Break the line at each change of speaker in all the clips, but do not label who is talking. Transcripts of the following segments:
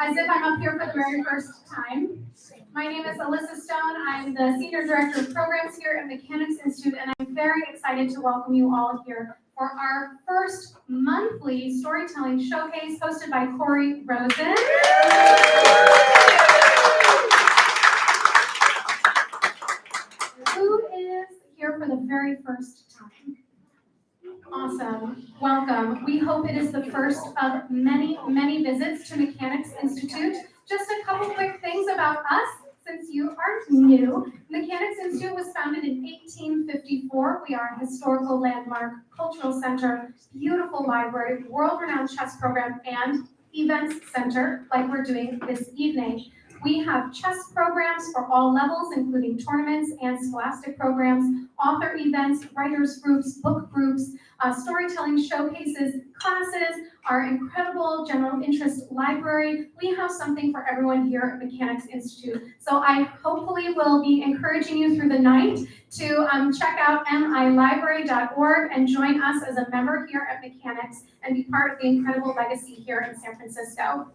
as if I'm up here for the very first time. My name is Alyssa Stone. I'm the Senior Director of Programs here at Mechanics Institute, and I'm very excited to welcome you all here for our first monthly storytelling showcase hosted by Rosen. Who is here for the very first time? Awesome. Welcome. We hope it is the first of many, many visits to Mechanics Institute. Just a couple quick things about us, since you are new. Mechanics Institute was founded in 1854. We are a historical landmark, cultural center, beautiful library, world-renowned chess program, and events center, like we're doing this evening. We have chess programs for all levels, including tournaments and scholastic programs, author events, writers groups, book groups, storytelling showcases, classes, our incredible general interest library. We have something for everyone here at Mechanics Institute. So I hopefully will be encouraging you through the night to check out milibrary.org and join us as a member here at Mechanics and be part of the incredible legacy here in San Francisco.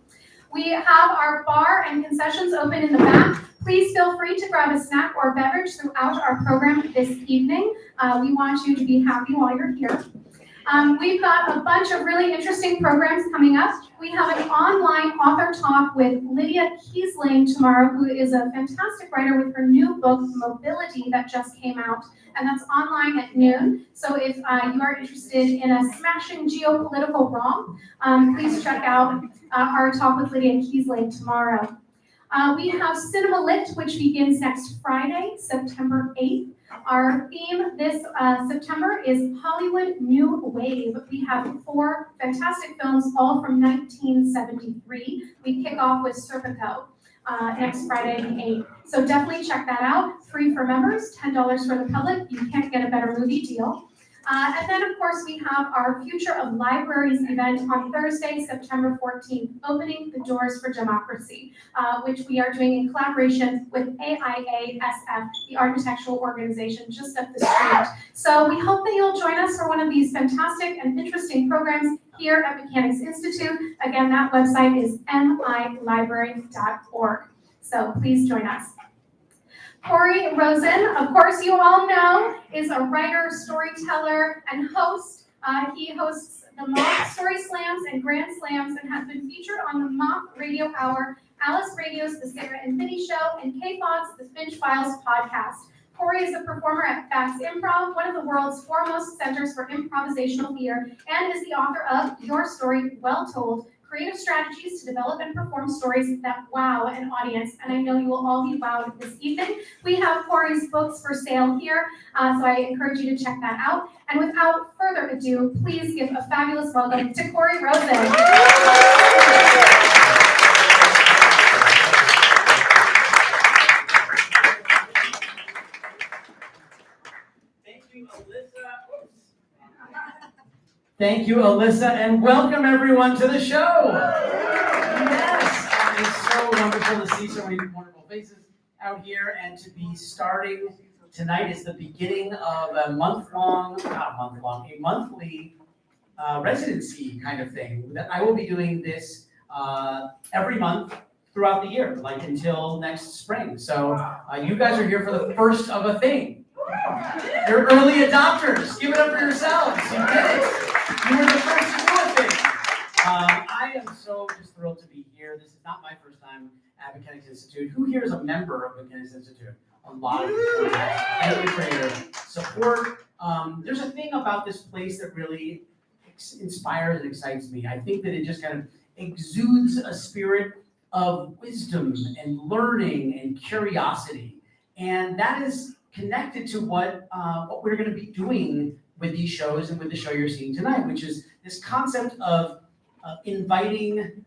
We have our bar and concessions open in the back. Please feel free to grab a snack or beverage throughout our program this evening. We want you to be happy while you're here. We've got a bunch of really interesting programs coming up. We have an online author talk with Lydia Kiesling tomorrow, who is a fantastic writer with her new book, Mobility, that just came out. And that's online at noon. So if you are interested in a smashing geopolitical romp, please check out our talk with Lydia Kiesling tomorrow. We have Cinema Lit, which begins next Friday, September 8th. Our theme this September is Hollywood New Wave. We have 4 fantastic films, all from 1973. We kick off with Serpico next Friday, the 8th. So definitely check that out. Free for members, $10 for the public. You can't get a better movie deal. And then, of course, we have our Future of Libraries event on Thursday, September 14th, Opening the Doors for Democracy, which we are doing in collaboration with AIASF, the architectural organization just up the street. So we hope that you'll join us for one of these fantastic and interesting programs here at Mechanics Institute. Again, that website is milibrary.org. So please join us. Rosen, of course you all know, is a writer, storyteller, and host. He hosts the Moth Story Slams and Grand Slams and has been featured on the Moth Radio Hour, Alice Radio's The Sarah and Vinny Show, and K-Fog's The Finch Files podcast. Corey is a performer at Facts Improv, one of the world's foremost centers for improvisational theater, and is the author of Your Story Well Told, Creative Strategies to Develop and Perform Stories That Wow an Audience. And I know you will all be wowed this evening. We have Corey's books for sale here, so I encourage you to check that out. And without further ado, please give a fabulous welcome to Rosen.
Thank you, Alyssa, and welcome everyone to the show. Yes, it is so wonderful to see so many wonderful faces out here and to be starting tonight is the beginning of a monthly residency kind of thing. That I will be doing this every month throughout the year, like until next spring. So you guys are here for the first of a thing. You're early adopters. Give it up for yourselves. You did it. You were the first to do a thing. I am so just thrilled to be here. This is not my first time at Mechanics Institute. Who here is a member of Mechanics Institute? A lot of you. Thank you for your support. There's a thing about this place that really inspires and excites me. I think that it just kind of exudes a spirit of wisdom and learning and curiosity. And that is connected to what we're going to be doing with these shows and with the show you're seeing tonight, which is this concept of inviting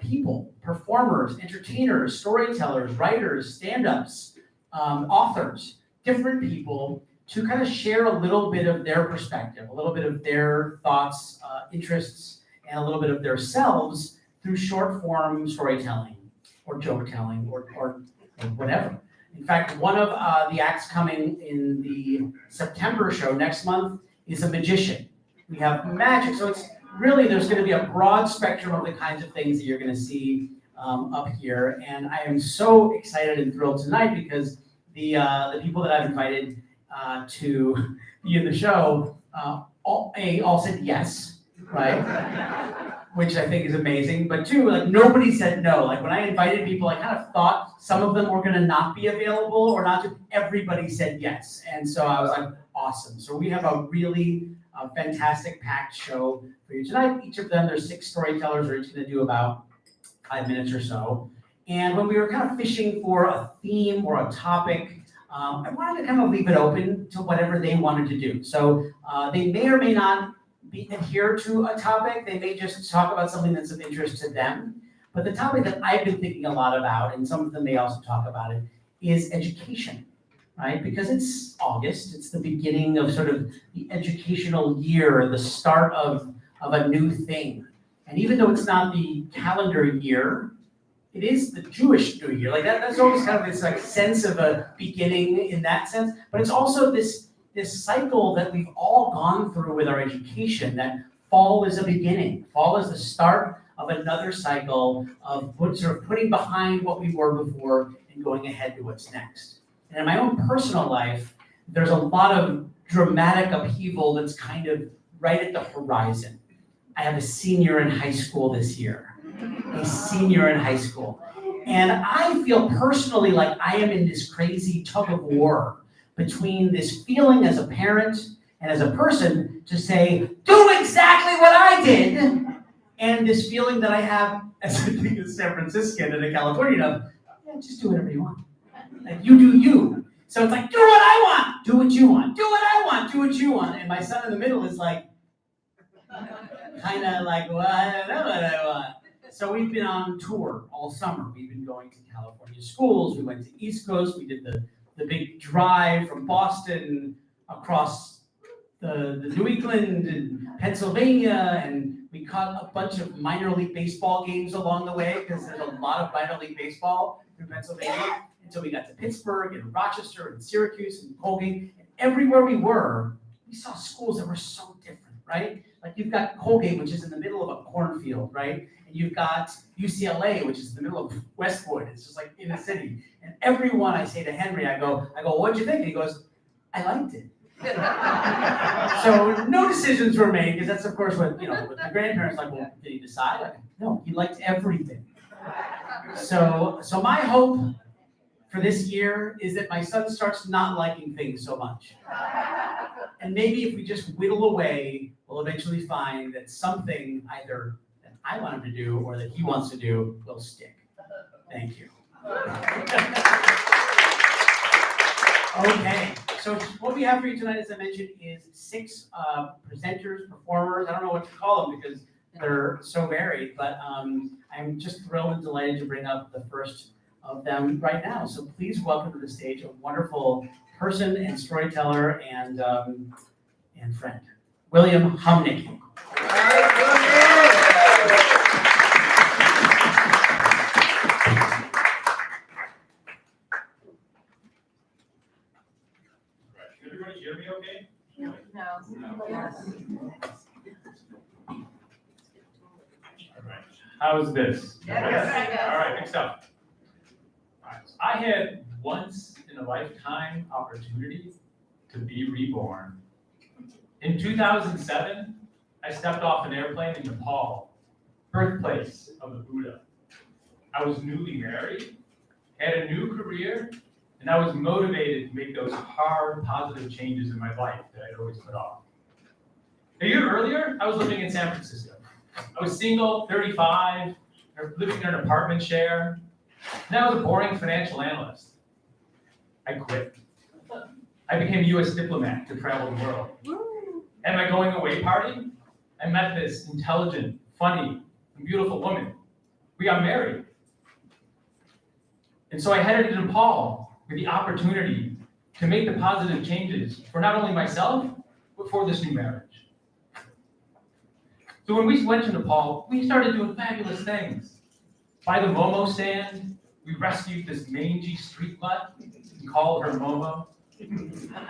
people, performers, entertainers, storytellers, writers, stand-ups, authors, different people to kind of share a little bit of their perspective, a little bit of their thoughts, interests, and a little bit of their selves through short-form storytelling or joke-telling or whatever. In fact, one of the acts coming in the September show next month is a magician. We have magic, so it's really, there's going to be a broad spectrum of the kinds of things that you're going to see up here. And I am so excited and thrilled tonight because the people that I've invited to be in the show all said yes, right? Which I think is amazing. But two, like nobody said no. Like when I invited people, I kind of thought some of them were gonna not be available or not. Everybody said yes. And so I was like, awesome. So we have a really fantastic packed show for you tonight. Each of them, there's 6 storytellers, are each gonna do about 5 minutes or so. And when we were kind of fishing for a theme or a topic, I wanted to kind of leave it open to whatever they wanted to do. So they may or may not adhere to a topic. They may just talk about something that's of interest to them. But the topic that I've been thinking a lot about, and some of them may also talk about it, is education, right? Because it's August, it's the beginning of sort of the educational year, the start of a new thing. And even though it's not the calendar year, it is the Jewish New Year. Like that's always kind of this like sense of a beginning in that sense. But it's also this cycle that we've all gone through with our education, that fall is a beginning. Fall is the start of another cycle of sort of putting behind what we were before and going ahead to what's next. And in my own personal life, there's a lot of dramatic upheaval that's kind of right at the horizon. I have a senior in high school this year, a senior in high school. And I feel personally like I am in this crazy tug of war between this feeling as a parent and as a person to say, do exactly what I did, and this feeling that I have as a San Franciscan and a Californian of, yeah, just do whatever you want. Like you do you. So it's like, do what I want, do what you want, do what I want, do what you want. And my son in the middle is like, kind of like, well, I don't know what I want. So we've been on tour all summer. We've been going to California schools. We went to East Coast. We did the big drive from Boston across the New England and Pennsylvania, and we caught a bunch of minor league baseball games along the way because there's a lot of minor league baseball through Pennsylvania. And so we got to Pittsburgh and Rochester and Syracuse and Colgate, and everywhere we were, we saw schools that were so different, right? Like you've got Colgate, which is in the middle of a cornfield, right? And you've got UCLA, which is in the middle of Westwood. It's just like in the city. And everyone I say to Henry, I go, what'd you think? And he goes, I liked it. So no decisions were made, because that's of course what, with the grandparents, like, well, did he decide? Like, no, he liked everything. So my hope for this year is that my son starts not liking things so much. And maybe if we just whittle away, we'll eventually find that something either that I want him to do or that he wants to do will stick. Thank you. Okay, so what we have for you tonight, as I mentioned, is 6 presenters, performers. I don't know what to call them because they're so varied, but I'm just thrilled and delighted to bring up the first of them right now. So please welcome to the stage a wonderful person and storyteller and friend, William Humnicky.
Can everybody hear me okay?
No. Yes.
All right. How's this?
Yes.
All right, next up. All right. So I had once in a lifetime opportunity to be reborn. In 2007, I stepped off an airplane in Nepal, birthplace of the Buddha. I was newly married, had a new career, and I was motivated to make those hard, positive changes in my life that I'd always put off. A year earlier, I was living in San Francisco. I was single, 35, living in an apartment share, and I was a boring financial analyst. I quit. I became a US diplomat to travel the world. At my going away party, I met this intelligent, funny, and beautiful woman. We got married. And so I headed to Nepal with the opportunity to make the positive changes for not only myself, but for this new marriage. So when we went to Nepal, we started doing fabulous things. By the Momo stand, we rescued this mangy street mutt and called her Momo.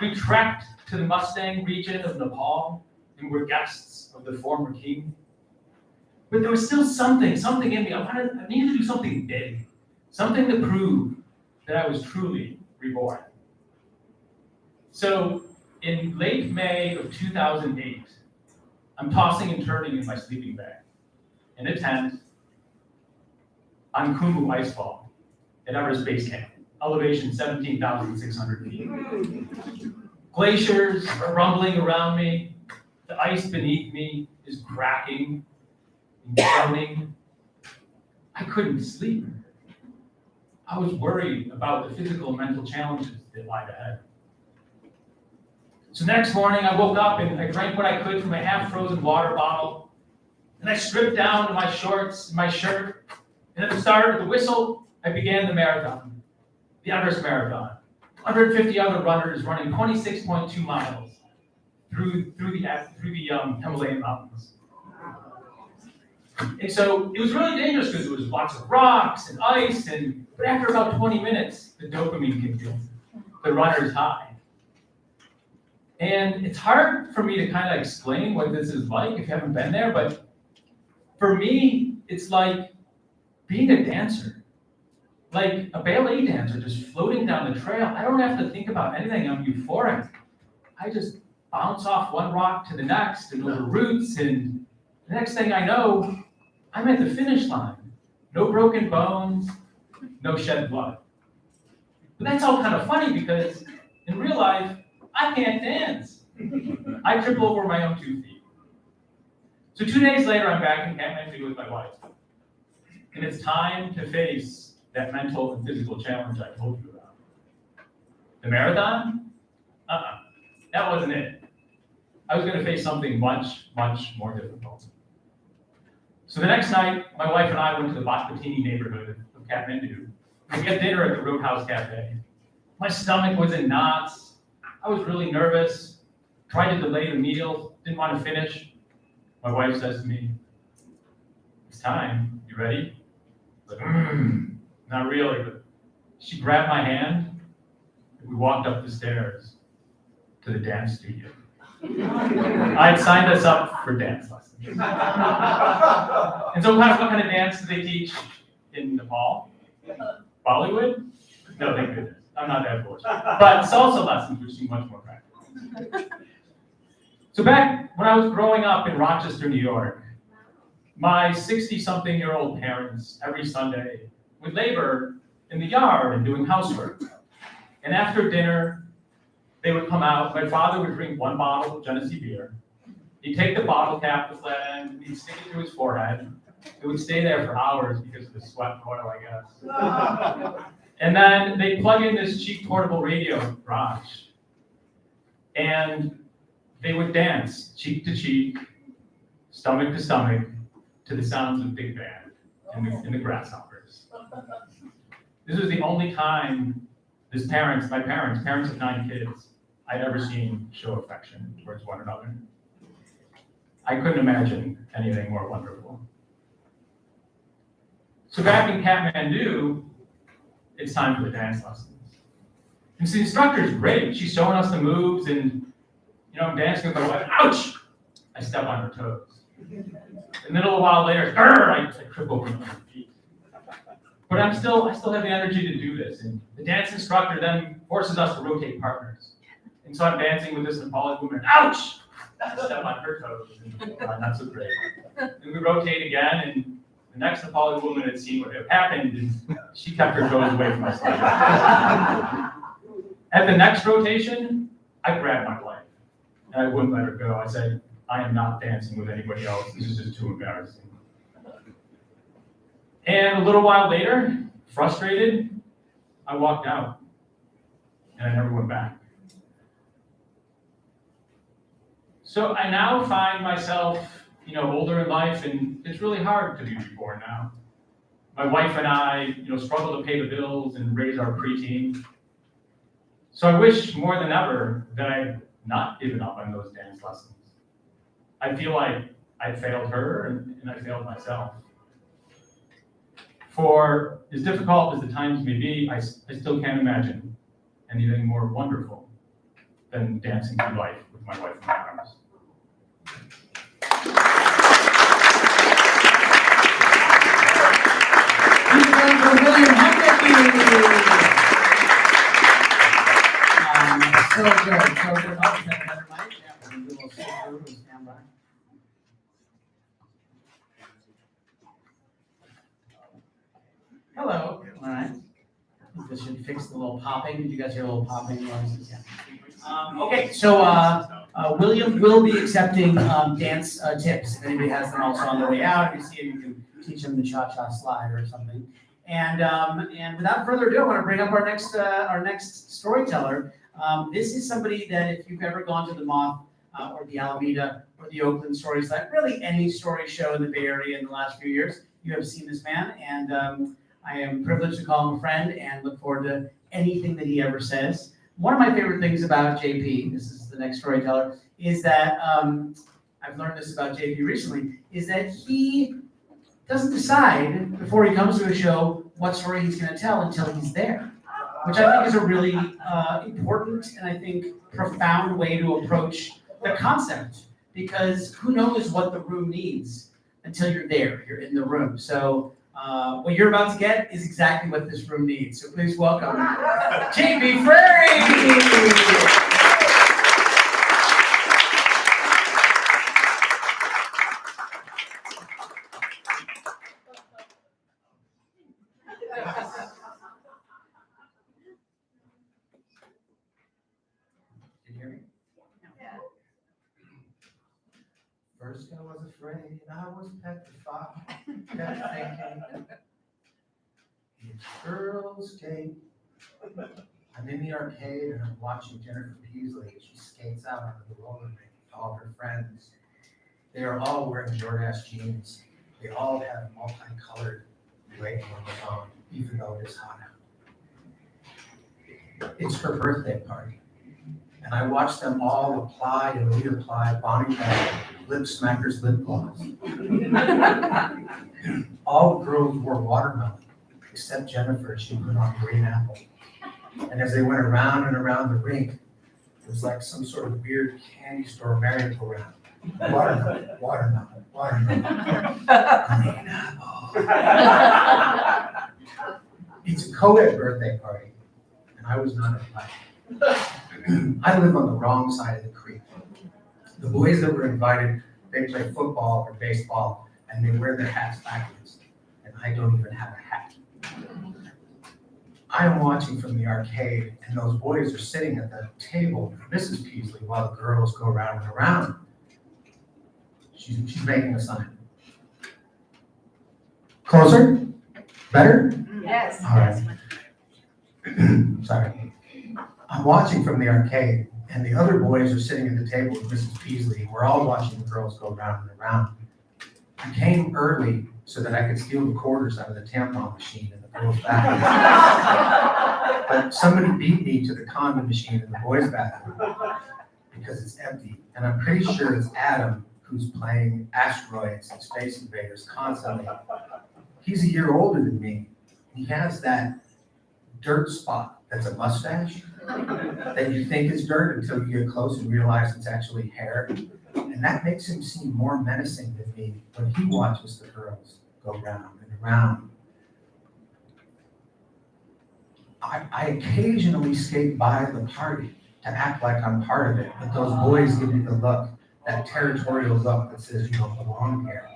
We trekked to the Mustang region of Nepal and were guests of the former king. But there was still something in me. I needed to do something big, something to prove that I was truly reborn. So in late May of 2008, I'm tossing and turning in my sleeping bag in a tent on Kumbu Icefall at Everest Base Camp, elevation 17,600 feet. Glaciers are rumbling around me. The ice beneath me is cracking and groaning. I couldn't sleep. I was worried about the physical and mental challenges that lied ahead. So next morning, I woke up and I drank what I could from a half-frozen water bottle. And I stripped down to my shorts, my shirt. And at the start of the whistle, I began the marathon, the Everest Marathon. 150 other runners running 26.2 miles through the Himalayan mountains. And so it was really dangerous because there was lots of rocks and ice, but after about 20 minutes, the dopamine kicked in, the runner's high. And it's hard for me to kind of explain what this is like if you haven't been there, but for me, it's like being a dancer, like a ballet dancer just floating down the trail. I don't have to think about anything. I'm euphoric. I just bounce off one rock to the next and over roots, and the next thing I know, I'm at the finish line. No broken bones, no shed blood. But that's all kind of funny because in real life, I can't dance. I trip over my own 2 feet. So 2 days later, I'm back in Kathmandu with my wife. And it's time to face that mental and physical challenge I told you about. The marathon? That wasn't it. I was going to face something much, much more difficult. So the next night, my wife and I went to the Bhatpatini neighborhood of Kathmandu. And we had dinner at the Roadhouse Cafe. My stomach was in knots. I was really nervous, tried to delay the meal, didn't want to finish. My wife says to me, "It's time, you ready?" Like, not really, but she grabbed my hand and we walked up the stairs to the dance studio. I had signed us up for dance lessons. And so what kind of dance do they teach in Nepal? Bollywood? No, thank goodness. I'm not that fortunate. But salsa lessons, which seem much more practical. So back when I was growing up in Rochester, New York, my 60-something-year-old parents every Sunday would labor in the yard and doing housework. And after dinner, they would come out. My father would drink 1 bottle of Genesee beer. He'd take the bottle cap, the flat end, and he'd stick it to his forehead. It would stay there for hours because of the sweat and oil, I guess. And then they'd plug in this cheap portable radio in the garage. And they would dance cheek to cheek, stomach to stomach, to the sounds of Big Band and the Grasshoppers. This was the only time my parents of 9 kids, I'd ever seen show affection towards one another. I couldn't imagine anything more wonderful. So back in Kathmandu, it's time for the dance lessons. And so the instructor's great. She's showing us the moves, and I'm dancing with my wife. Ouch! I step on her toes. And then a little while later, I trip over my feet. But I still have the energy to do this. And the dance instructor then forces us to rotate partners. And so I'm dancing with this Nepali woman. Ouch! I step on her toes. And, not so great. And we rotate again, and the next Nepali woman had seen what had happened, and she kept her toes away from us. At the next rotation, I grabbed my wife, and I wouldn't let her go. I said, "I am not dancing with anybody else. This is just too embarrassing." And a little while later, frustrated, I walked out, and I never went back. So I now find myself, older in life, and it's really hard to be reborn now. My wife and I, struggle to pay the bills and raise our preteen. So I wish more than ever that I had not given up on those dance lessons. I feel like I failed her and I failed myself. For as difficult as the times may be, I still can't imagine anything more wonderful than dancing through life with my wife in my arms.
it for William Humnicky. So good. Oh, is that another mic? Yeah, we'll do a little sit through and stand by. Hello. All right. This should fix the little popping. Did you guys hear a little popping noises? Yeah. Okay, so William will be accepting dance tips. If anybody has them also on the way out, if you see him, you can teach him the cha-cha slide or something. And without further ado, I want to bring up our next storyteller. This is somebody that if you've ever gone to the Moth or the Alameda or the Oakland Story Site, really any story show in the Bay Area in the last few years, you have seen this man. And I am privileged to call him a friend and look forward to anything that he ever says. One of my favorite things about JP, this is the next storyteller, is that I've learned this about JP recently, is that he doesn't decide before he comes to a show what story he's going to tell until he's there, which I think is a really important and I think profound way to approach the concept, because who knows what the room needs until you're there, you're in the room. So what you're about to get is exactly what this room needs. So please welcome JP Frary. Can you hear me?
Yeah.
First I was afraid, I was petrified, kept thinking, it's girls' game. I'm in the arcade and I'm watching Jennifer Peasley. She skates out onto the roller rink with all her friends. They are all wearing short-ass jeans. They all have multicolored labels on, even though it is hot out. It's her birthday party. And I watched them all apply and reapply Bonnie Tyler Lip Smackers lip gloss. All the girls wore watermelon, except Jennifer. She put on green apple. And as they went around and around the rink, it was like some sort of weird candy store merry-go-round. Watermelon, watermelon, watermelon. Green apple. It's a co-ed birthday party, and I was not invited. I live on the wrong side of the creek. The boys that were invited, they play football or baseball, and they wear their hats backwards, and I don't even have a hat. I am watching from the arcade, and those boys are sitting at the table with Mrs. Peasley while the girls go around and around. She's making a sign. Closer? Better?
Yes.
All right. Sorry. I'm watching from the arcade, and the other boys are sitting at the table with Mrs. Peasley. We're all watching the girls go round and around. I came early so that I could steal the quarters out of the tampon machine in the girls' bathroom. But somebody beat me to the condom machine in the boys' bathroom because it's empty. And I'm pretty sure it's Adam who's playing asteroids and Space Invaders constantly. He's a year older than me. He has that dirt spot that's a mustache that you think is dirt until you get close and realize it's actually hair. And that makes him seem more menacing than me when he watches the girls go round and around. I occasionally skate by the party to act like I'm part of it, but those boys give me the look, that territorial look that says you don't belong here.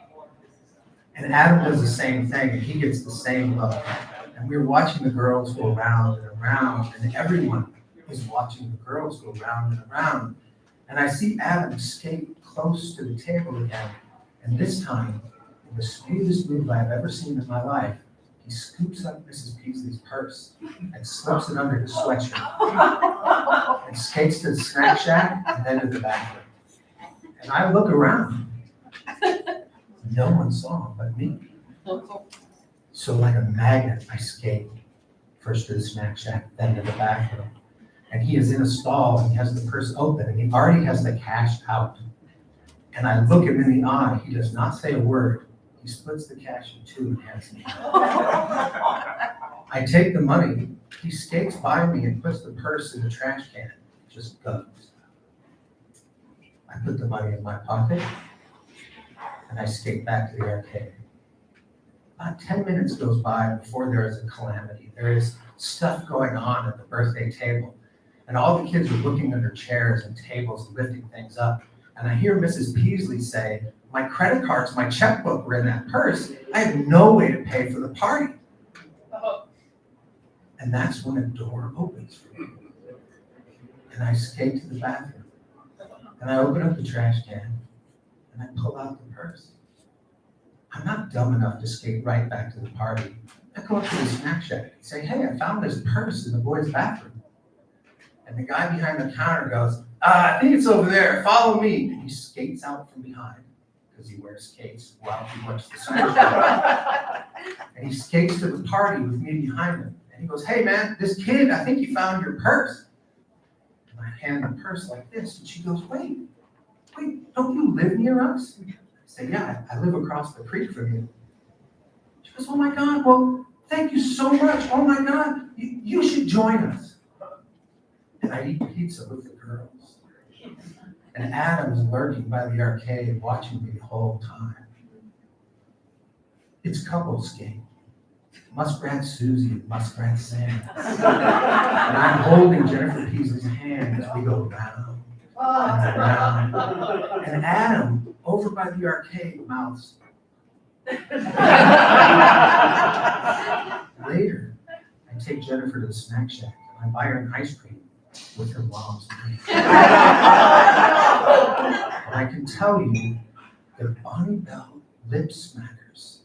And Adam does the same thing, and he gets the same look. And we're watching the girls go round and around, and everyone is watching the girls go round and around. And I see Adam skate close to the table again. And this time, in the smoothest move I've ever seen in my life, he scoops up Mrs. Peasley's purse and slips it under his sweatshirt and skates to the snack shack and then to the bathroom. And I look around. No one saw him but me. So like a magnet, I skate first to the snack shack, then to the bathroom. And he is in a stall and he has the purse open and he already has the cash out. And I look him in the eye. He does not say a word. He splits the cash in two and hands me. I take the money. He skates by me and puts the purse in the trash can. Just goes. I put the money in my pocket and I skate back to the arcade. About 10 minutes goes by before there is a calamity. There is stuff going on at the birthday table. And all the kids are looking under chairs and tables, lifting things up. And I hear Mrs. Peasley say, my credit cards, my checkbook were in that purse. I have no way to pay for the party. And that's when a door opens for me. And I skate to the bathroom. And I open up the trash can. And I pull out the purse. I'm not dumb enough to skate right back to the party. I go up to the snack shack and say, hey, I found this purse in the boys' bathroom. And the guy behind the counter goes, I think it's over there, follow me. And he skates out from behind, because he wears skates while he works the snack shack. And he skates to the party with me behind him. And he goes, hey man, this kid, I think he found your purse. And I hand the purse like this, and she goes, wait, don't you live near us? I say, yeah, I live across the creek from you. She goes, oh my God, well, thank you so much. Oh my God, you should join us. And I eat pizza with the girls. And Adam's lurking by the arcade watching me the whole time. It's couples game. Muskrat Susie and Muskrat Sam. And I'm holding Jennifer Peasley's hand as we go round and round. And Adam, over by the arcade, mouths. Later, I take Jennifer to the snack shack and I buy her an ice cream with her mom's name. And I can tell you that Bonnie Bell Lip Smackers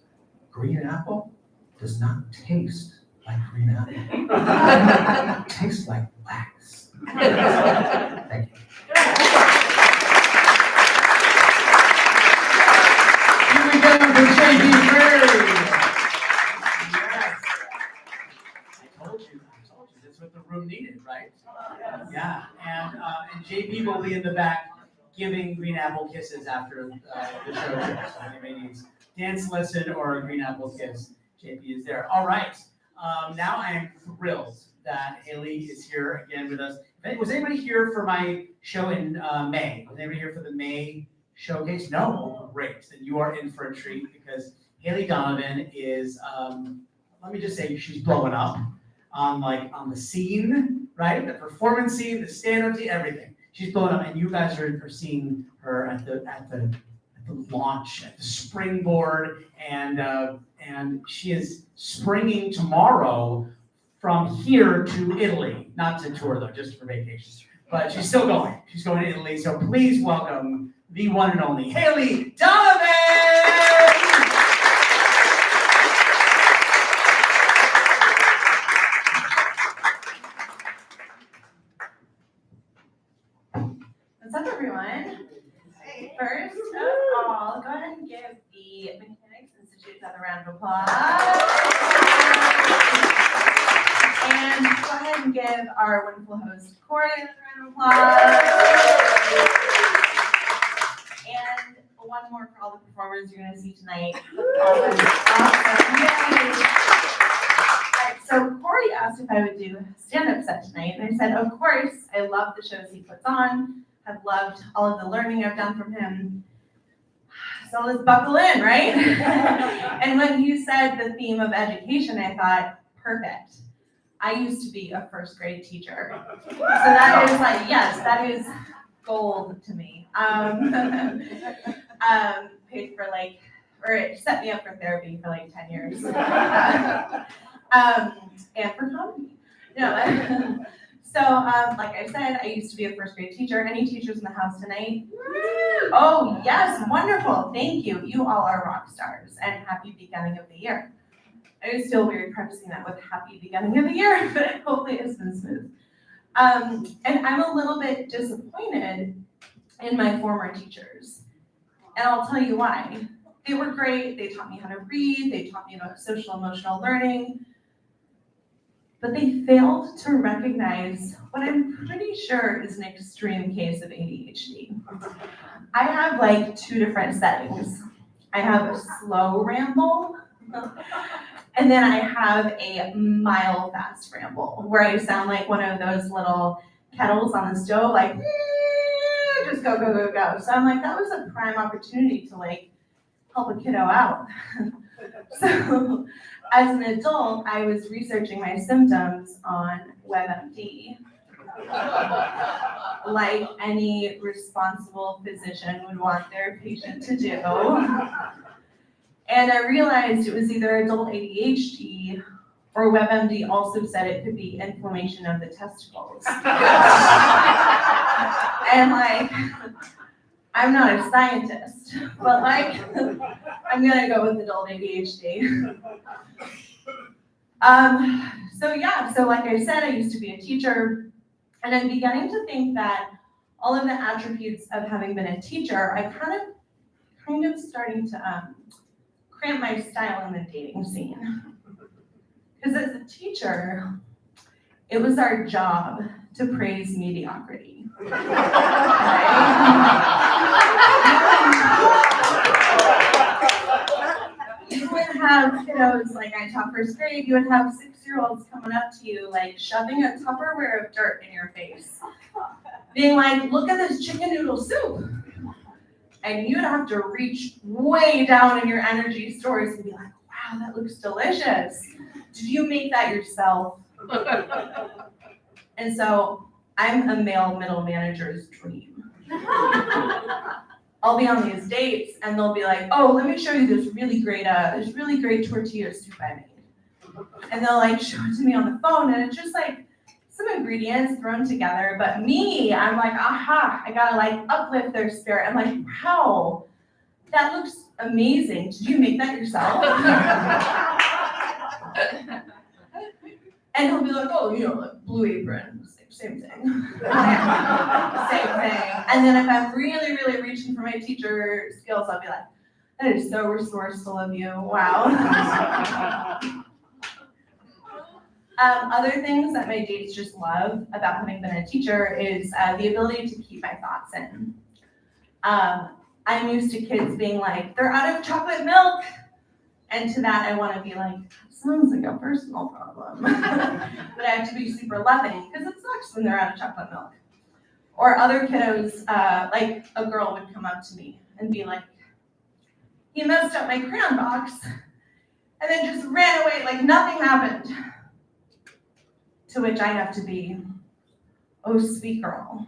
green apple does not taste like green apple. It tastes like wax. Thank you.
Here we go for J.B. Frary. Yes. I told you, that's what the room needed, right? Yeah, and JP will be in the back giving green apple kisses after the show. So anybody needs dance lesson or a green apple kiss, JP is there. All right, now I am thrilled that Haley is here again with us. Was anybody here for my show in May? Was anybody here for the May showcase? No? Great, then you are in for a treat because Haley Donovan is, let me just say, she's blowing up on the scene, right? The performance scene, the stand-up scene, everything. She's blowing up, and you guys are seeing her at the launch, at the springboard, and she is springing tomorrow from here to Italy. Not to tour though, just for vacation. But she's still going. She's going to Italy. So please welcome the one and only Haley Donovan!
What's up, everyone? First of all, go ahead and give the Mechanics Institute another round of applause. And go ahead and give our wonderful host, Corey, another round of applause. And one more for all the performers you're going to see tonight. Awesome. Yay. All right, so Corey asked if I would do a stand-up set tonight, and I said, of course, I love the shows he puts on. I've loved all of the learning I've done from him. So let's buckle in, right? And when you said the theme of education, I thought, perfect. I used to be a first grade teacher. So that is like, yes, that is gold to me. Paid for or it set me up for therapy for 10 years. And for comedy. No. So, like I said, I used to be a first grade teacher. Any teachers in the house tonight? Oh, yes, wonderful. Thank you. You all are rock stars and happy beginning of the year. I was still weird prefacing that with happy beginning of the year, but hopefully it's been smooth. And I'm a little bit disappointed in my former teachers. And I'll tell you why. They were great. They taught me how to read. They taught me about social emotional learning. But they failed to recognize what I'm pretty sure is an extreme case of ADHD. I have 2 different settings. I have a slow ramble, and then I have a mile fast ramble, where I sound like one of those little kettles on the stove, just go. So I'm that was a prime opportunity to help a kiddo out. So as an adult, I was researching my symptoms on WebMD, like any responsible physician would want their patient to do. And I realized it was either adult ADHD or WebMD also said it could be inflammation of the testicles. And like, I'm not a scientist, but like, I'm gonna go with adult ADHD. So like I said, I used to be a teacher, and I'm beginning to think that all of the attributes of having been a teacher, I'm kind of starting to cramp my style in the dating scene. Because as a teacher, it was our job to praise mediocrity. You would have kiddos, like I taught first grade, you would have 6-year-olds coming up to you, like shoving a Tupperware of dirt in your face. Being like, look at this chicken noodle soup. And you'd have to reach way down in your energy stores and be like, wow, that looks delicious. Did you make that yourself? And so I'm a male middle manager's dream. I'll be on these dates and they'll be like, oh, let me show you this really great tortilla soup I made. And they'll like show it to me on the phone and it's just like some ingredients thrown together. But me, I'm like, aha, I gotta like uplift their spirit. I'm like, wow, that looks amazing. Did you make that yourself? And he'll be like, oh, like Blue Apron, same thing. Same thing. And then if I'm really, really reaching for my teacher skills, I'll be like, that is so resourceful of you, wow. Other things that my dates just love about having been a teacher is the ability to keep my thoughts in. I'm used to kids being like, they're out of chocolate milk. And to that, I want to be like, sounds like a personal problem. But I have to be super loving because it sucks when they're out of chocolate milk. Or other kiddos, like a girl would come up to me and be like, he messed up my crayon box and then just ran away like nothing happened. To which I have to be, oh, sweet girl.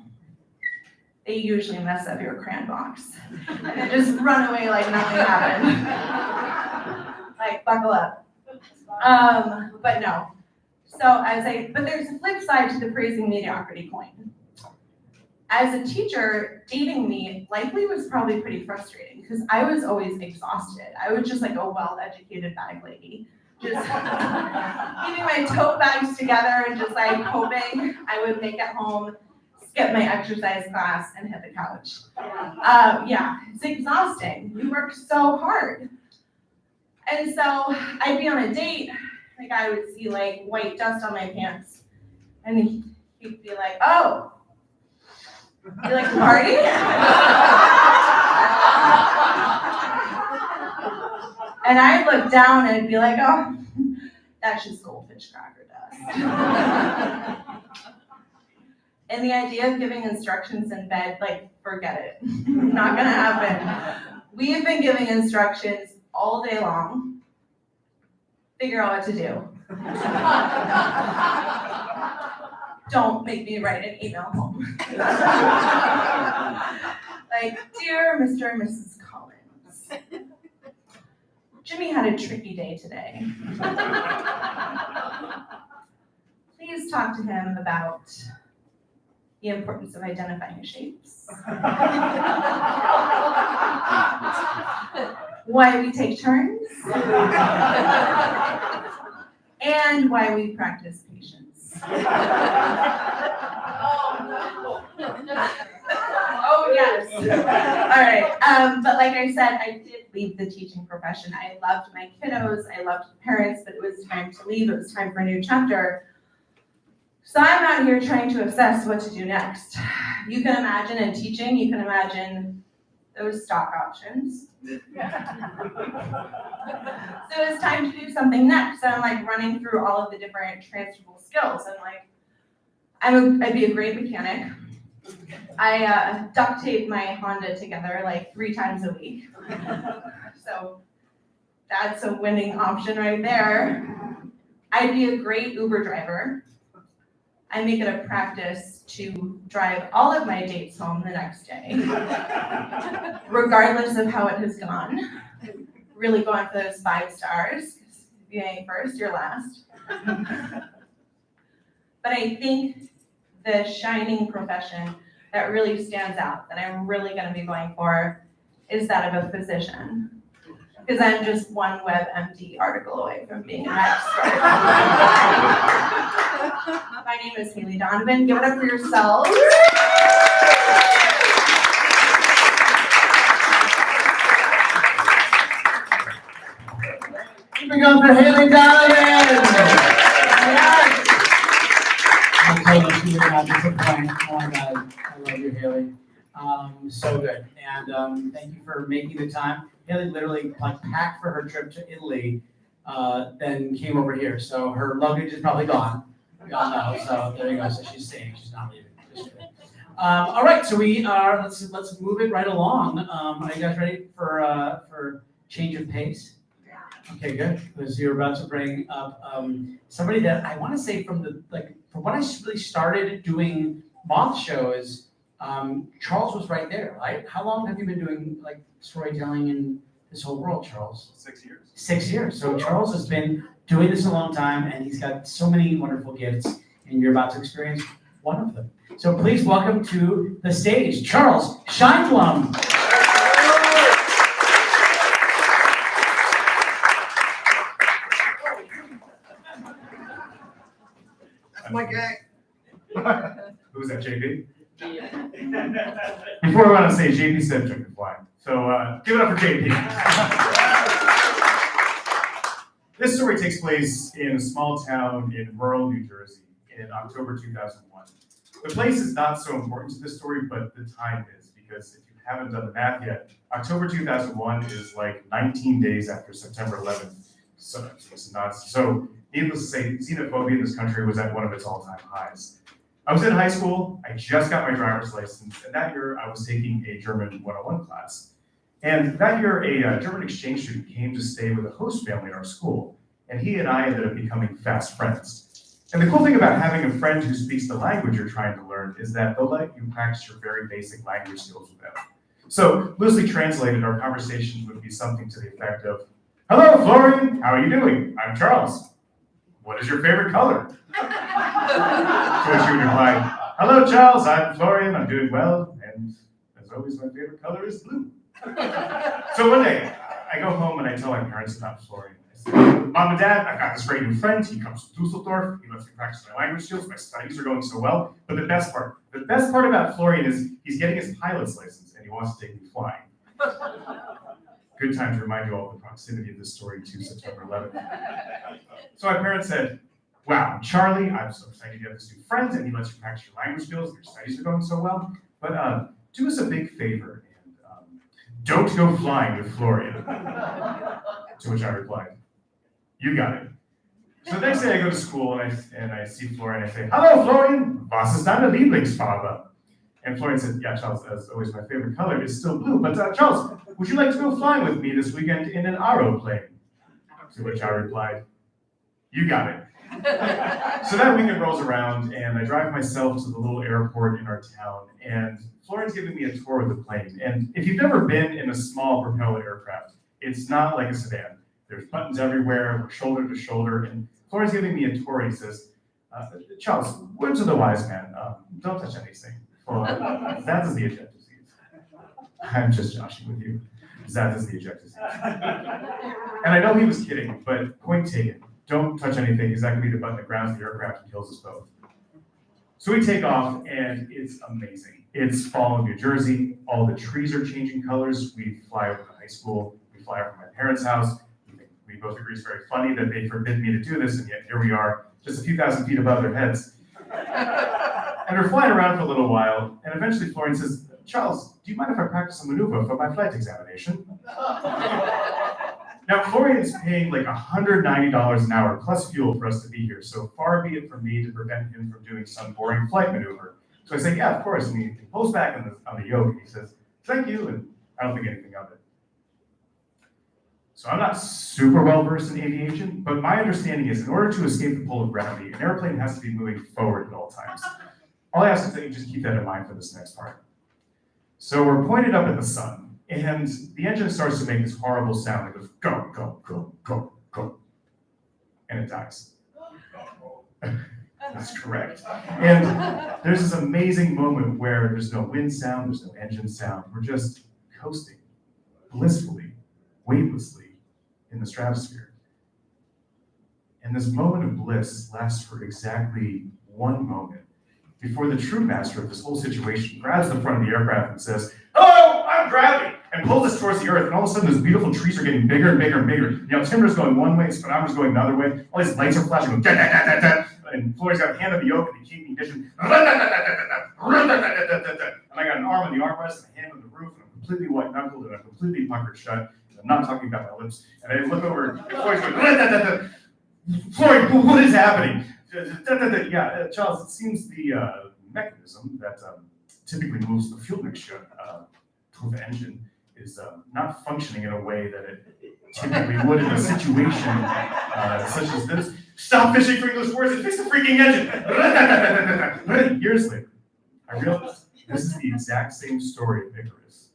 They usually mess up your crayon box and then just run away like nothing happened. Like, buckle up. But no. But there's a flip side to the praising mediocrity coin. As a teacher, dating me likely was probably pretty frustrating because I was always exhausted. I was just like a well-educated bag lady. Just keeping my tote bags together and just like hoping I would make it home, skip my exercise class, and hit the couch. Yeah, it's exhausting. You work so hard. And so I'd be on a date, the guy would see like white dust on my pants, and he'd be like, oh, you like to party? And I'd look down and be like, oh, that's just goldfish cracker dust. And the idea of giving instructions in bed, like, forget it. Not gonna happen. We have been giving instructions all day long. Figure out what to do. Don't make me write an email home. Like, dear Mr. and Mrs. Collins, Jimmy had a tricky day today. Please talk to him about the importance of identifying shapes. Why we take turns. And why we practice patience. Oh, yes. All right. But like I said, I did leave the teaching profession. I loved my kiddos. I loved parents, but it was time to leave. It was time for a new chapter. So I'm out here trying to assess what to do next. You can imagine in teaching, you can imagine those stock options. So it's time to do something next. So I'm like running through all of the different transferable skills. I'm like, I'd be a great mechanic. I duct tape my Honda together like 3 times a week. So That's a winning option right there. I'd be a great Uber driver. I make it a practice to drive all of my dates home the next day, regardless of how it has gone. Really going for those 5 stars. If you ain't first, you're last. But I think the shining profession that really stands out, that I'm really going to be going for, is that of a physician. Because I'm just one WebMD article away from being an expert. My name is Donovan. Give it up for yourselves.
Keep it going for Haley Donovan! Yes! I'll tell you, she was not disappointed. Oh my God, I love you, Haley. So good, and thank you for making the time. Haley literally like packed for her trip to Italy, then came over here. So her luggage is probably gone. We all know. So there you go. So she's staying. She's not leaving. Just kidding. All right. So we are. Let's move it right along. Are you guys ready for change of pace? Okay, good. Because you're about to bring up somebody that I want to say from when I really started doing Moth shows. Charles was right there, right? How long have you been doing like storytelling in this whole world, Charles?
6 years.
6 years. So Charles has been doing this a long time, and he's got so many wonderful gifts, and you're about to experience one of them. So please welcome to the stage, Charles Scheinblum.
That's my gang.
Who's that, JP? Before I want to say, JP said chicken fly. So give it up for JP. This story takes place in a small town in rural New Jersey in October 2001. The place is not so important to this story, but the time is, because if you haven't done the math yet, October 2001 is like 19 days after September 11th. So needless to say, xenophobia in this country was at one of its all-time highs. I was in high school, I just got my driver's license, and that year I was taking a German 101 class. And that year, a German exchange student came to stay with a host family in our school, and he and I ended up becoming fast friends. And the cool thing about having a friend who speaks the language you're trying to learn is that they'll let you practice your very basic language skills with them. So, loosely translated, our conversations would be something to the effect of, "Hello, Florian, how are you doing? I'm Charles. What is your favorite color?" To which you would reply, "Hello, Charles, I'm Florian, I'm doing well, and as always, my favorite color is blue." So one day, I go home and I tell my parents about Florian. I say, "Mom and Dad, I've got this great new friend, he comes from Dusseldorf, he lets me practice my language skills, my studies are going so well, but the best part about Florian is he's getting his pilot's license and he wants to take me flying." Good time to remind you all of the proximity of this story to September 11th. So my parents said, "Wow, Charlie, I'm so excited you have this new friend and he lets you practice your language skills, your studies are going so well, but do us a big favor and don't go flying with Florian." To which I replied, "You got it." So the next day I go to school and I see Florian and I say, "Hello, Florian, was ist deine Lieblingsfarbe?" And Florian said, "Yeah, Charles, as always, my favorite color is still blue, but Charles, would you like to go flying with me this weekend in an aeroplane?" To which I replied, "You got it." So that weekend rolls around and I drive myself to the little airport in our town, and Florian's giving me a tour of the plane. And if you've never been in a small propeller aircraft, it's not like a sedan. There's buttons everywhere, we're shoulder to shoulder, and Florian's giving me a tour and he says, "Charles, words of the wise man, don't touch anything. That is the ejector seat." I'm just joshing with you. That is the ejector seat. And I know he was kidding, but point taken. Don't touch anything, because that can be the button that grounds the aircraft and kills us both. So we take off, and it's amazing. It's fall in New Jersey. All the trees are changing colors. We fly over the high school. We fly over my parents' house. We both agree it's very funny that they forbid me to do this, and yet here we are, just a few thousand feet above their heads. And we're flying around for a little while, and eventually Florian says, "Charles, do you mind if I practice a maneuver for my flight examination?" Now, Florian is paying like $190 an hour plus fuel for us to be here, so far be it from me to prevent him from doing some boring flight maneuver. So I say, "Yeah, of course," and he pulls back on the yoke, and he says, "Thank you," and I don't think anything of it. So
So I'm not super well versed in aviation, but my understanding is in order to escape the pull of gravity, an airplane has to be moving forward at all times. All I ask is that you just keep that in mind for this next part. So we're pointed up at the sun, and the engine starts to make this horrible sound. It goes, go, go, go, go, go. And it dies. That's correct. And there's this amazing moment where there's no wind sound, there's no engine sound. We're just coasting, blissfully, weightlessly in the stratosphere. And this moment of bliss lasts for exactly 1 moment before the true master of this whole situation grabs the front of the aircraft and says, "Hello, I'm gravity," and pulls us towards the earth. And all of a sudden, those beautiful trees are getting bigger and bigger and bigger. You know, timber's going one way, speedometer's going another way. All these lights are flashing, going, da, da, da, da, da. And Floyd's got a hand on the yoke and the keeping ignition. And I got an arm on the armrest and a hand on the roof, and I'm completely white-knuckled and I'm completely puckered shut. And I'm not talking about my lips. And I look over, and Floyd's going, Floyd, what is happening? Yeah, Charles, it seems the mechanism that typically moves the fuel mixture through the engine is not functioning in a way that it typically would in a situation such as this. Stop fishing for English words and fix the freaking engine! Years later, I realized this is the exact same story of Icarus.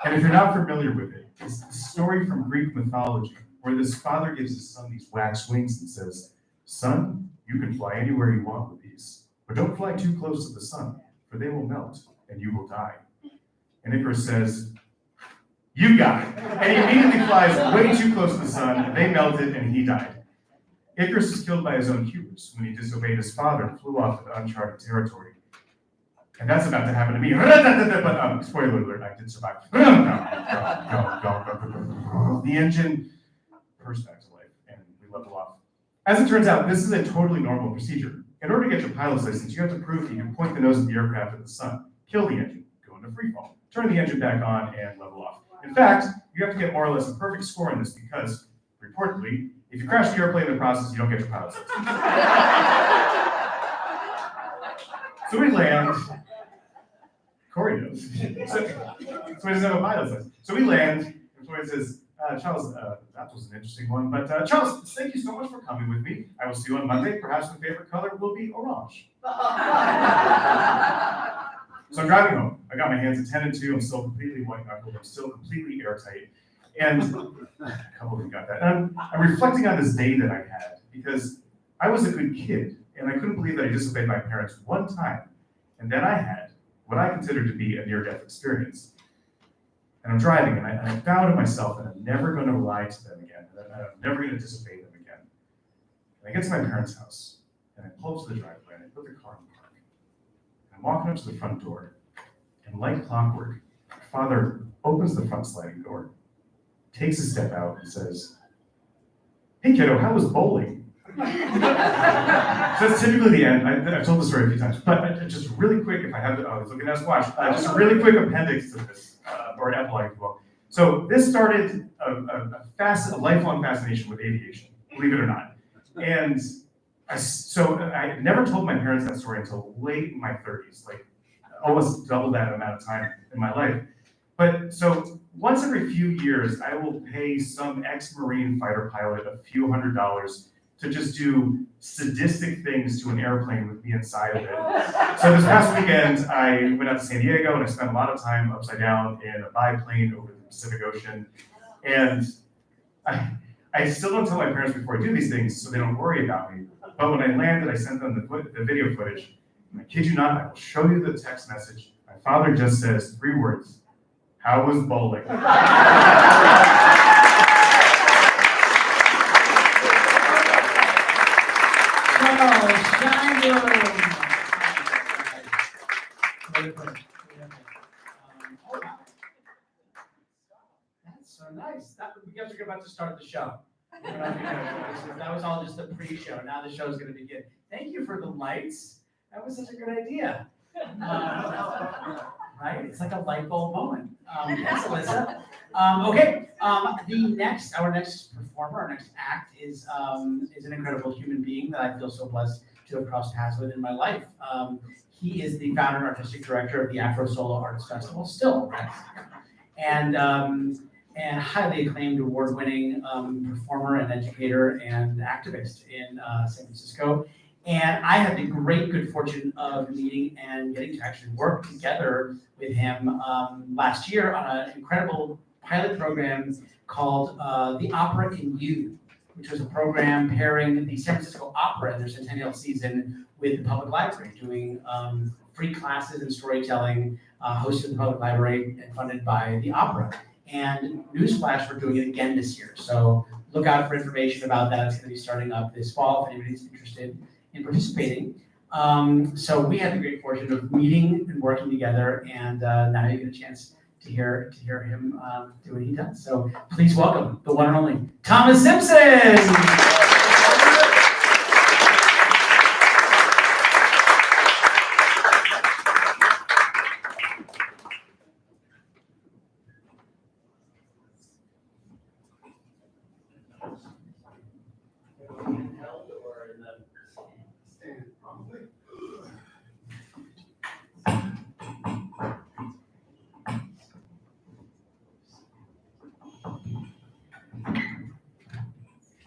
And if you're not familiar with it, it's a story from Greek mythology where this father gives his son these wax wings and says, "Son, you can fly anywhere you want with these, but don't fly too close to the sun, for they will melt and you will die." And Icarus says, "You got it." And he immediately flies way too close to the sun, they melted, and he died. Icarus is killed by his own hubris when he disobeyed his father and flew off into uncharted territory. And that's about to happen to me. But spoiler alert, I did survive. The engine burst back to life, and we level off. As it turns out, this is a totally normal procedure. In order to get your pilot's license, you have to prove that you can point the nose of the aircraft at the sun, kill the engine, go into free fall, turn the engine back on, and level off. In fact, you have to get more or less a perfect score on this because, reportedly, if you crash the airplane in the process, you don't get your pilot's license. So we land. Corey knows. So he doesn't have a pilot's license. So we land, and Corey says, "Charles, that was an interesting one, but Charles, thank you so much for coming with me. I will see you on Monday. Perhaps my favorite color will be orange." So I'm driving home. I got my hands attended to. I'm still completely white-knuckled. I'm still completely airtight. And a couple of you got that. And I'm reflecting on this day that I had because I was a good kid, and I couldn't believe that I disobeyed my parents one time. And then I had what I considered to be a near-death experience. And I'm driving, and I vowed to myself that I'm never going to lie to them again, that I'm never going to disobey them again. And I get to my parents' house, and I pull up to the driveway, and I put the car in park. And I'm walking up to the front door, and like clockwork, my father opens the front sliding door, takes a step out, and says, "Hey kiddo, how was bowling?" So that's typically the end. I've told the story a few times, but just really quick, if I have to, I was looking at us watch, just a really quick appendix to this, or an epilogue, if you will. So this started a lifelong fascination with aviation, believe it or not. And I never told my parents that story until late in my 30s, like almost double that amount of time in my life. But so once every few years, I will pay some ex-Marine fighter pilot a few $100s to just do sadistic things to an airplane with me inside of it. So this past weekend, I went out to San Diego and I spent a lot of time upside down in a biplane over the Pacific Ocean. And I still don't tell my parents before I do these things so they don't worry about me. But when I landed, I sent them the video footage. And I kid you not, I will show you the text message. My father just says 3 words: "How was bowling?"
That's so nice. You guys are about to start the show. That was all just a pre-show. Now the show's going to begin. Thank you for the lights. That was such a good idea. Right? It's like a light bulb moment. Thanks, Alyssa. Okay. Our next performer, our next act is an incredible human being that I feel so blessed to have crossed paths with in my life. He is the founder and artistic director of the Afro Solo Arts Festival, still, right? and highly acclaimed award-winning performer and educator and activist in San Francisco. And I had the great good fortune of meeting and getting to actually work together with him last year on an incredible pilot program called The Opera in You, which was a program pairing the San Francisco Opera in their centennial season with the public library, doing free classes in storytelling, hosted in the public library and funded by the opera. And newsflash, we're doing it again this year. So look out for information about that. It's going to be starting up this fall if anybody's interested in participating. So we had the great fortune of meeting and working together, and now you get a chance to hear him do what he does. So please welcome the one and only Thomas Simpson.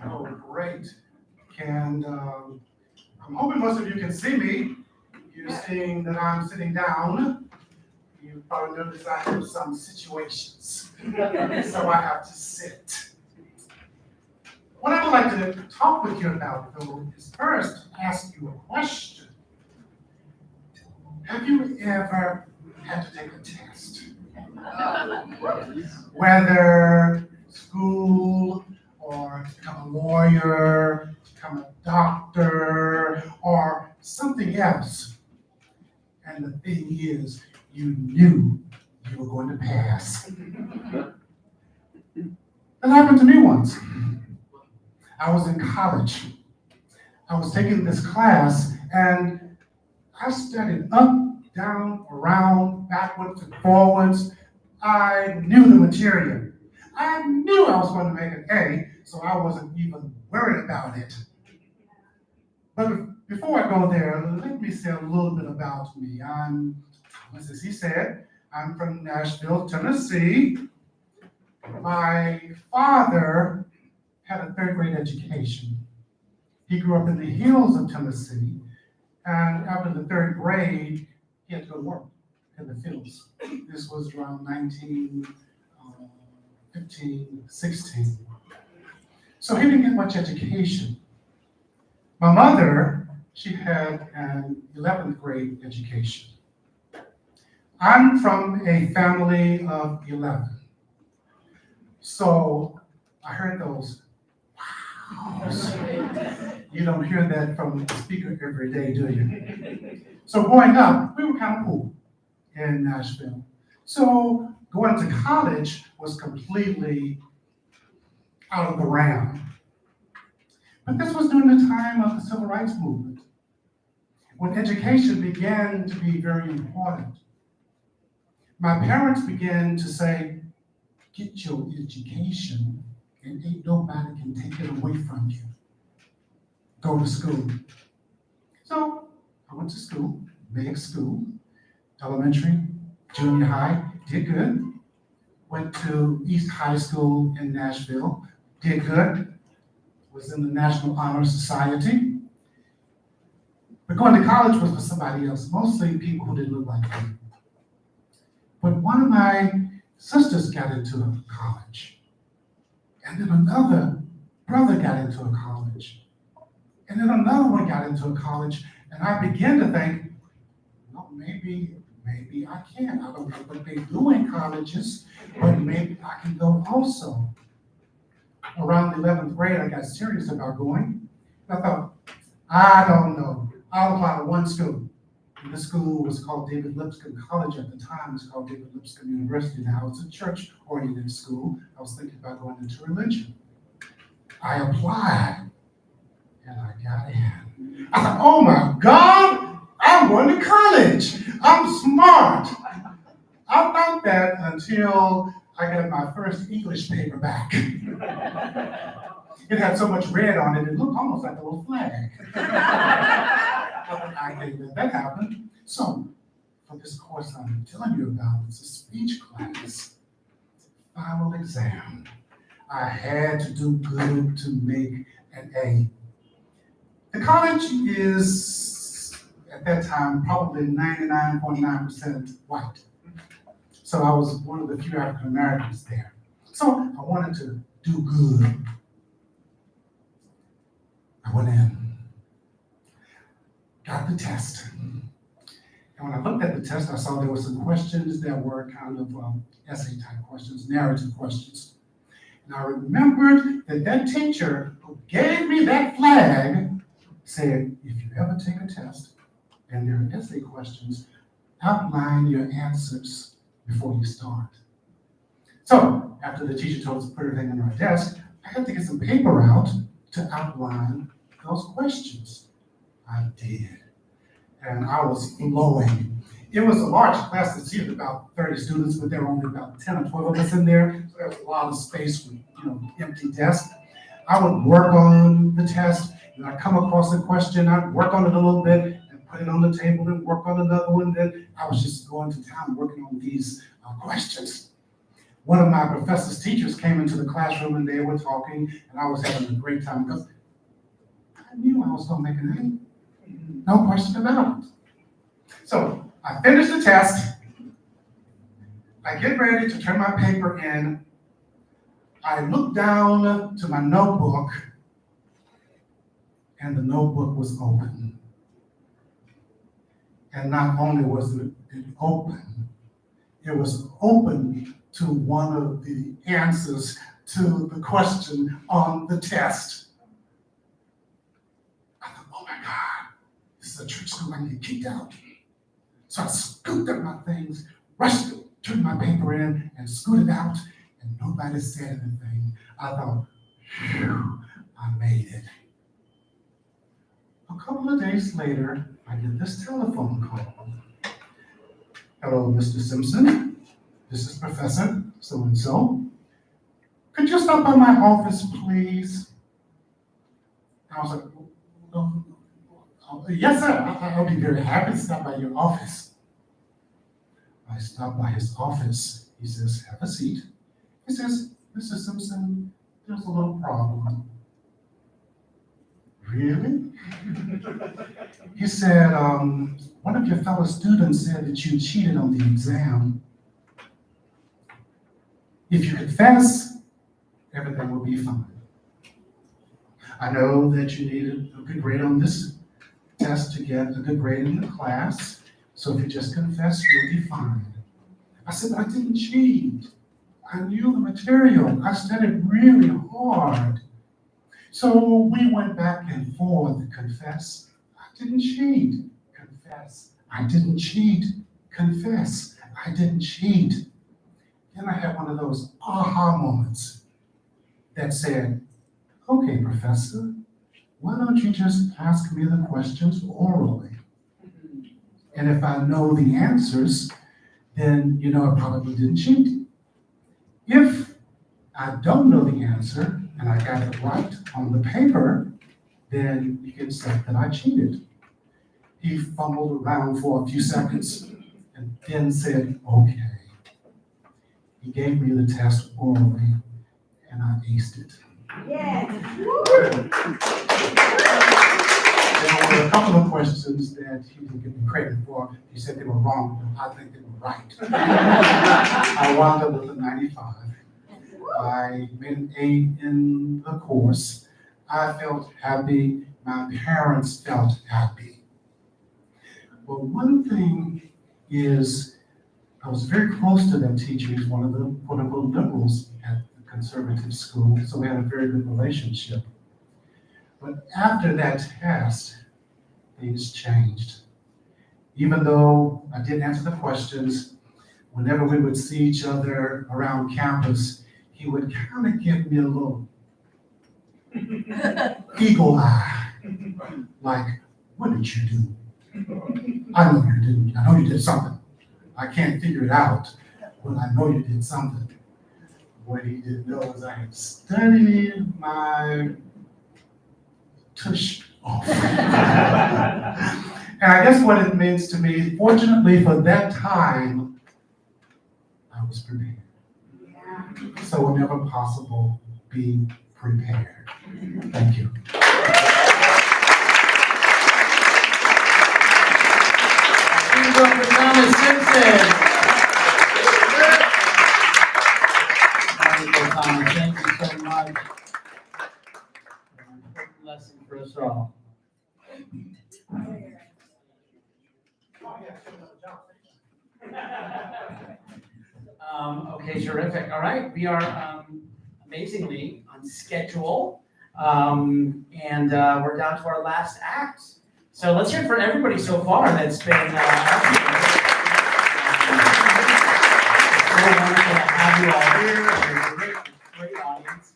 Oh, great. And I'm hoping most of you can see me. You're seeing that I'm sitting down. You probably noticed I have some situations, so I have to sit. What I would like to talk with you about, though, is first ask you a question. Have you ever had to take a test? Whether school, or to become a lawyer, to become a doctor, or something else. And the thing is, you knew you were going to pass. That happened to me once. I was in college. I was taking this class, and I studied up, down, around, backwards, and forwards. I knew the material. I knew I was going to make an A, so I wasn't even worried about it. But before I go there, let me say a little bit about me. I'm Thomas, as he said. I'm from Nashville, Tennessee. My father had a third grade education. He grew up in the hills of Tennessee, and after the third grade, he had to go to work in the fields. This was around 1915, 16. So he didn't get much education. My mother, she had an 11th grade education. I'm from a family of 11. So I heard those wows. You don't hear that from the speaker every day, do you? So growing up, we were kind of poor in Nashville. So going to college was completely out of the realm. But this was during the time of the Civil Rights Movement, when education began to be very important. My parents began to say, get your education and ain't nobody can take it away from you. Go to school. So I went to school, big school, elementary, junior high, did good. Went to East High School in Nashville, did good. Was in the National Honor Society. But going to college was for somebody else, mostly people who didn't look like me. But one of my sisters got into college. And then another brother got into a college. And then another one got into a college. And I began to think, well, maybe I can. I don't know what they do in colleges, but maybe I can go also. Around the 11th grade, I got serious about going. I thought, I don't know. I'll apply to one school. And this school was called David Lipscomb College at the time. It's called David Lipscomb University now. It's a church-oriented school. I was thinking about going into religion. I applied, and I got in. I thought, oh my God, I'm going to college. I'm smart. I thought that until I got my first English paper back. It had so much red on it, it looked almost like a little flag. I think that happened. So, for this course I'm telling you about, it's a speech class. final exam. I had to do good to make an A. The college is, at that time, probably 99.9% white. So I was one of the few African Americans there. So I wanted to do good. I went in, got the test. And when I looked at the test, I saw there were some questions that were kind of essay type questions, narrative questions. And I remembered that that teacher who gave me that flag said, if you ever take a test and there are essay questions, outline your answers before you start. So after the teacher told us to put everything on our desk, I had to get some paper out to outline those questions. I did. And I was flowing. It was a large class that seated about 30 students, but there were only about 10 or 12 of us in there. So there was a lot of space with, empty desks. I would work on the test, and I'd come across a question, I'd work on it a little bit, and put it on the table, and work on another one. Then I was just going to town working on these questions. One of my professor's teachers came into the classroom, and they were talking, and I was having a great time because I knew I was going to make an A. No question about it. So I finished the test. I get ready to turn my paper in. I look down to my notebook, and the notebook was open. And not only was it open, it was open to one of the answers to the question on the test. I thought, oh my God, this is a trick school, I get kicked out. So I scooped up my things, rushed it, turned my paper in, and scooted out, and nobody said anything. I thought, phew, I made it. A couple of days later, I get this telephone call. Hello, Mr. Simpson. This is Professor so-and-so. Could you stop by my office, please? I was like, oh, yes, sir. I'll be very happy to stop by your office. I stopped by his office. He says, have a seat. He says, Mr. Simpson, there's a little problem. Really? He said, one of your fellow students said that you cheated on the exam. If you confess, everything will be fine. I know that you needed a good grade on this test to get a good grade in the class, so if you just confess, you'll be fine. I said, but I didn't cheat. I knew the material. I studied really hard. So we went back and forth. Confess, I didn't cheat. Confess, I didn't cheat. Confess, I didn't cheat. Then I had one of those aha moments that said, okay, Professor, why don't you just ask me the questions orally? And if I know the answers, then I probably didn't cheat. If I don't know the answer and I got it right on the paper, then you can say that I cheated. He fumbled around for a few seconds and then said, okay. He gave me the test orally and I aced it.
Yeah.
There were a couple of questions that he didn't give me credit for. He said they were wrong, but I think they were right. I wound up with a 95. I made an A in the course. I felt happy. My parents felt happy. But one thing is, I was very close to that teacher. He's one of the quote-unquote liberals at the conservative school, so we had a very good relationship. But after that test, things changed. Even though I didn't answer the questions, whenever we would see each other around campus, he would kind of give me a little eagle eye, like, what did you do? I know you didn't. I know you did something. I can't figure it out, but I know you did something. What he didn't know is I had studied my tush off. And I guess what it means to me, fortunately for that time, I was prepared. So whenever possible, be prepared. Thank you.
Please welcome Thomas Simpson. Wonderful, Thomas. Thank you so much. An important lesson for us all. Okay, terrific. All right, we are amazingly on schedule. And we're down to our last act. So let's hear it for everybody so far that's been so wonderful to have you all here. Great audience.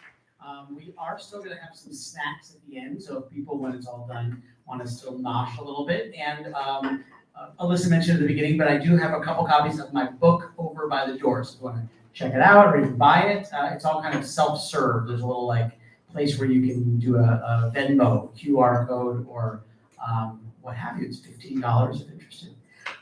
We are still going to have some snacks at the end, so if people, when it's all done, want to still nosh a little bit. And Alyssa mentioned at the beginning, but I do have a couple copies of my book over by the door. So if you want to check it out or even buy it, it's all kind of self-serve. There's a little place where you can do a Venmo QR code or what have you. It's $15 if interested.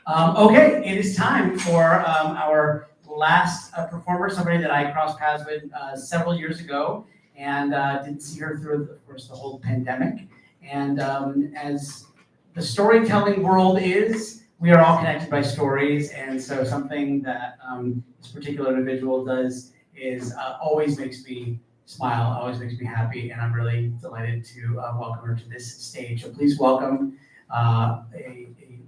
Okay, it is time for our last performer, somebody that I crossed paths with several years ago and didn't see her through, of course, the whole pandemic. And as the storytelling world is, we are all connected by stories, and so something that this particular individual does is always makes me smile, always makes me happy, and I'm really delighted to welcome her to this stage. So please welcome a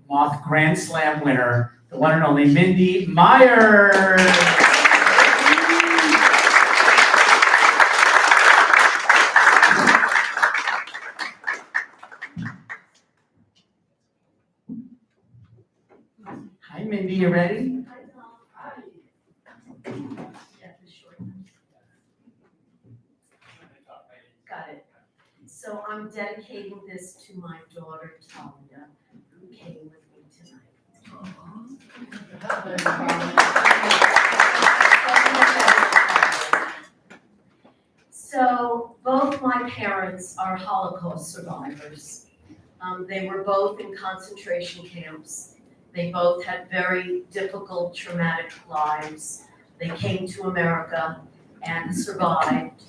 Moth Grand Slam winner, the one and only Mindy Myers. Hi, Mindy, you ready?
Got it. So I'm dedicating this to my daughter Talia, who came with me tonight. So both my parents are Holocaust survivors. They were both in concentration camps. They both had very difficult, traumatic lives. They came to America and survived.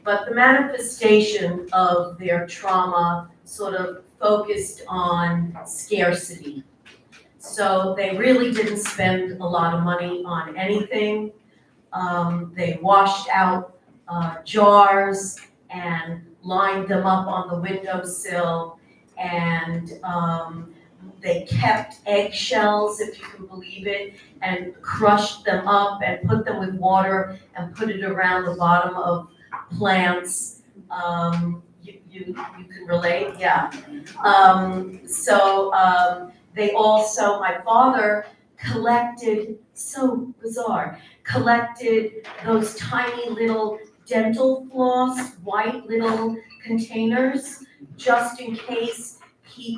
But the manifestation of their trauma sort of focused on scarcity. So they really didn't spend a lot of money on anything. They washed out jars and lined them up on the windowsill, and they kept eggshells, if you can believe it, and crushed them up and put them with water and put it around the bottom of plants. You can relate, yeah. They also, my father collected, so bizarre, collected those tiny little dental floss, white little containers, just in case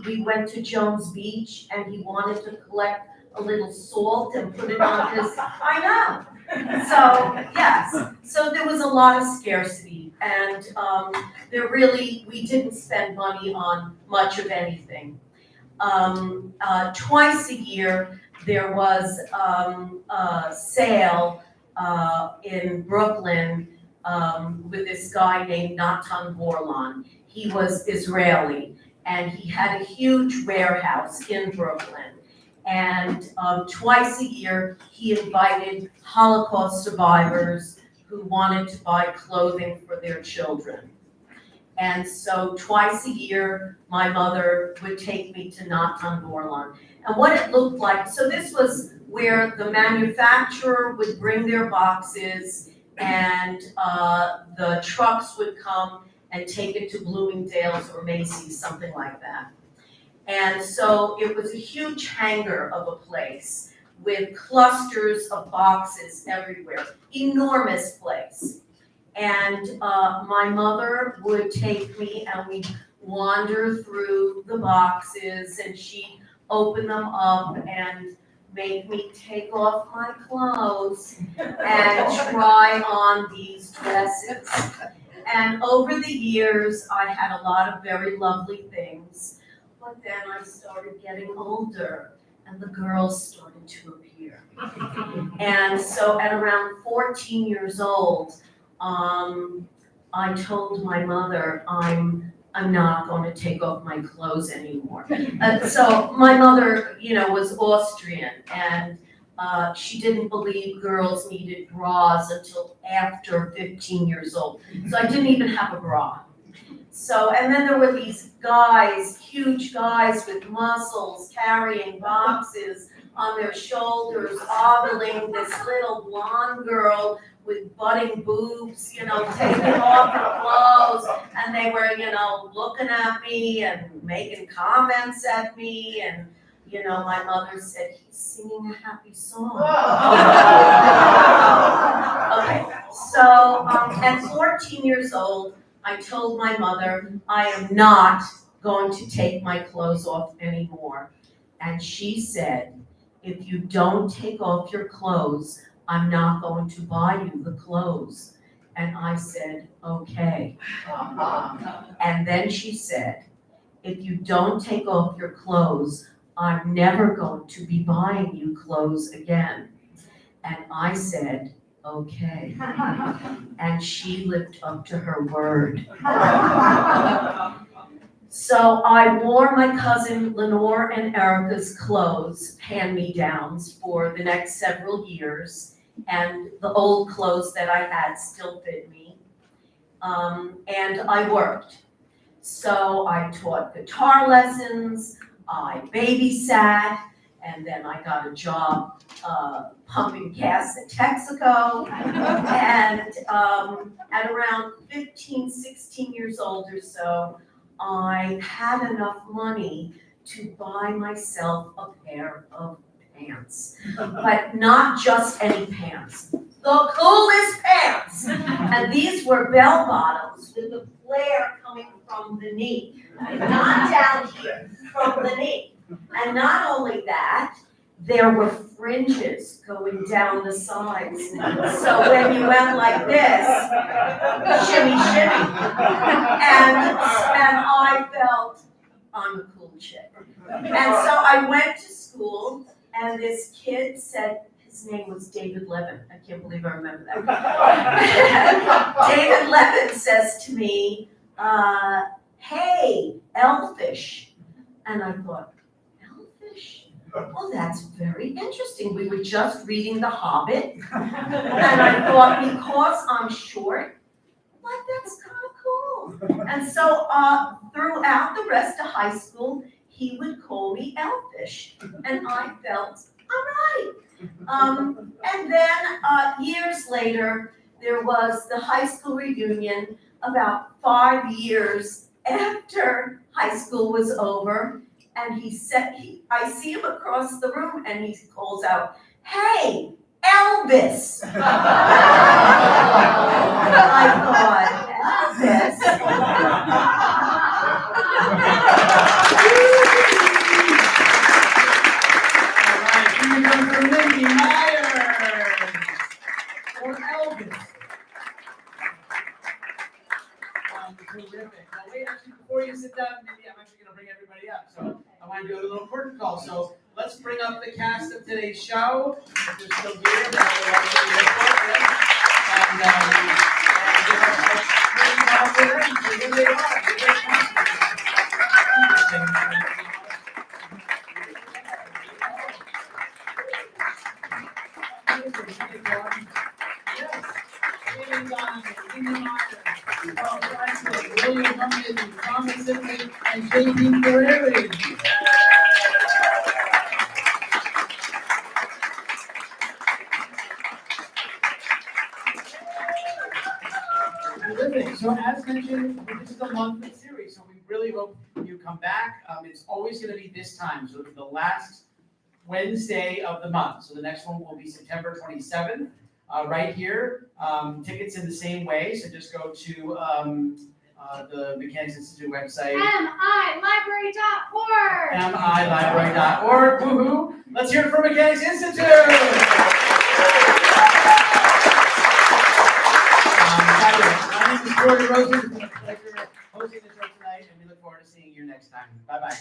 we went to Jones Beach and he wanted to collect a little salt and put it on his, I know. So, yes, so there was a lot of scarcity, and we didn't spend money on much of anything. Twice a year, there was a sale in Brooklyn with this guy named Natan Borlan. He was Israeli, and he had a huge warehouse in Brooklyn. And twice a year, he invited Holocaust survivors who wanted to buy clothing for their children. And so twice a year, my mother would take me to Natan Borlan. And what it looked like, so this was where the manufacturer would bring their boxes and the trucks would come and take it to Bloomingdale's or Macy's, something like that. And so it was a huge hangar of a place with clusters of boxes everywhere, enormous place. And my mother would take me and we'd wander through the boxes, and she'd open them up and make me take off my clothes and try on these dresses. And over the years, I had a lot of very lovely things. But then I started getting older, and the girls started to appear. And so at around 14 years old, I told my mother, I'm not going to take off my clothes anymore. So my mother, was Austrian, and she didn't believe girls needed bras until after 15 years old. So I didn't even have a bra. So, and then there were these guys, huge guys with muscles, carrying boxes on their shoulders, ogling this little blonde girl with budding boobs, taking off her clothes, and they were, looking at me and making comments at me, and, my mother said, he's singing a happy song. Okay, so, at 14 years old, I told my mother, I am not going to take my clothes off anymore. And she said, if you don't take off your clothes, I'm not going to buy you the clothes. And I said, okay. And then she said, if you don't take off your clothes, I'm never going to be buying you clothes again. And I said, okay. And she lived up to her word. So I wore my cousin Lenore and Erica's clothes, hand-me-downs, for the next several years, and the old clothes that I had still fit me. And I worked. So I taught guitar lessons, I babysat, and then I got a job pumping gas in Texaco. And at around 15, 16 years old or so, I had enough money to buy myself a pair of pants. But not just any pants, the coolest pants. And these were bell bottoms with the flare coming from the knee, not down here, from the knee. And not only that, there were fringes going down the sides. So when you went like this, shimmy, shimmy. And I felt, I'm a cool chick. And so I went to school, and this kid said, his name was David Levin. I can't believe I remember that. David Levin says to me, hey, elfish. And I thought, elfish? Well, that's very interesting. We were just reading The Hobbit. And I thought, because I'm short, what, that's kind of cool. And so throughout the rest of high school, he would call me elfish. And I felt, all right. And then years later, there was the high school reunion about 5 years after high school was over. And he said, I see him across the room, and he calls out, hey, Elvis. I thought, Elvis?
All right, here comes from Mindy or Elvis. Terrific. Now wait, actually, before you sit down, Mindy, I'm actually going to bring everybody up. So I want to do a little curtain call. So let's bring up the cast of today's show. If they're still here, and give us a bring them up there. Here they are. William Humnicky, Thomas Simpson, and J.P. Frary. Terrific. So as mentioned, this is a monthly series, so we really hope you come back. It's always going to be this time, so it's the last Wednesday of the month. So the next one will be September 27th, right here. Tickets in the same way, so just go to the Mechanics Institute website.
MILibrary.org.
MILibrary.org. Woohoo! Let's hear it from Mechanics Institute. My name is Frary Rosen. It's been a pleasure hosting the show tonight, and we look forward to seeing you next time. Bye-bye.